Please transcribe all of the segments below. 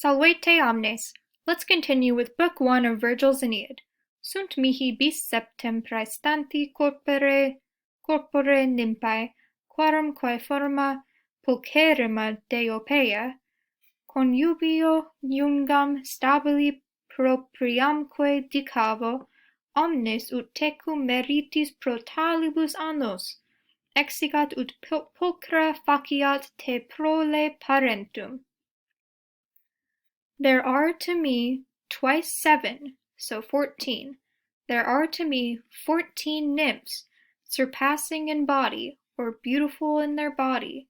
Salvete omnes! Let's continue with Book 1 of Virgil's Aeneid. Sunt mihi bis septem praestanti corpore nympae, quarumque forma pulcherrima Deiopeia, conjugio jungam stabili propriamque dicavo, omnes ut tecum meritis pro talibus annos, exigat ut pulchra faciat te prole parentum. There are to me twice 7, so 14. There are to me 14 nymphs, surpassing in body, or beautiful in their body,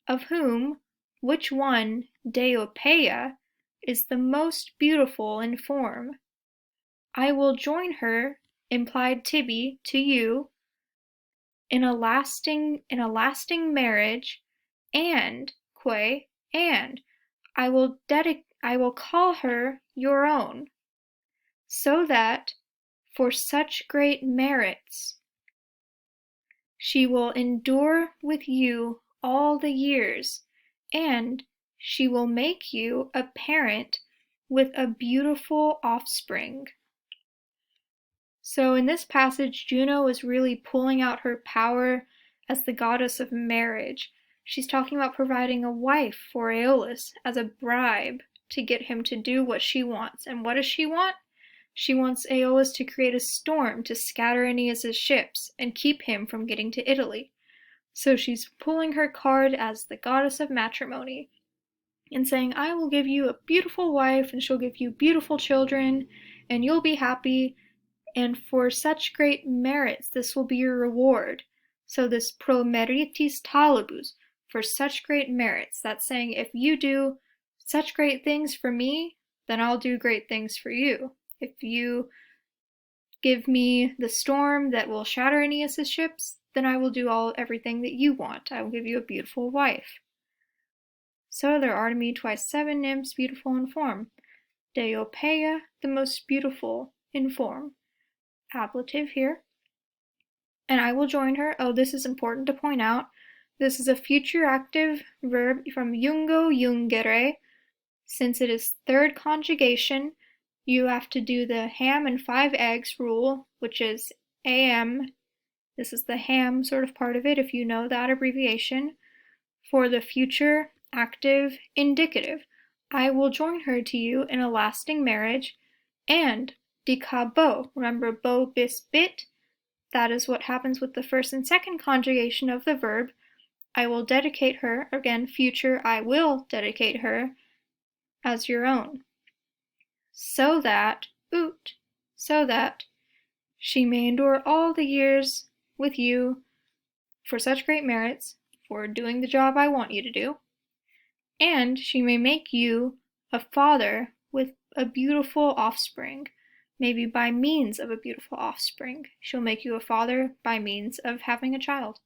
of whom which one, Deiopeia, is the most beautiful in form. I will join her, implied Tibby, to you, in a lasting marriage, and I will call her your own, so that, for such great merits, she will endure with you all the years, and she will make you a parent with a beautiful offspring. So in this passage, Juno is really pulling out her power as the goddess of marriage. She's talking about providing a wife for Aeolus as a bribe to get him to do what she wants. And what does she want? She wants Aeolus to create a storm to scatter Aeneas's ships and keep him from getting to Italy. So she's pulling her card as the goddess of matrimony and saying, I will give you a beautiful wife and she'll give you beautiful children and you'll be happy, and for such great merits this will be your reward. So this pro meritis talibus, for such great merits, that's saying if you do such great things for me, then I'll do great things for you. If you give me the storm that will shatter Aeneas's ships, then I will do everything that you want. I will give you a beautiful wife. So there are to me twice 7 nymphs beautiful in form. Deiopeia, the most beautiful in form. Ablative here. And I will join her. Oh, this is important to point out. This is a future active verb from jungo jungere. Since it is third conjugation, you have to do the ham and 5 eggs rule, which is am. This is the ham sort of part of it, if you know that abbreviation, for the future active indicative. I will join her to you in a lasting marriage, and dicabo, remember bo bis bit, that is what happens with the first and second conjugation of the verb. I will dedicate her, again future, I will dedicate her as your own, so that she may endure all the years with you for such great merits, for doing the job I want you to do, and she may make you a father with a beautiful offspring, maybe by means of a beautiful offspring. She'll make you a father by means of having a child.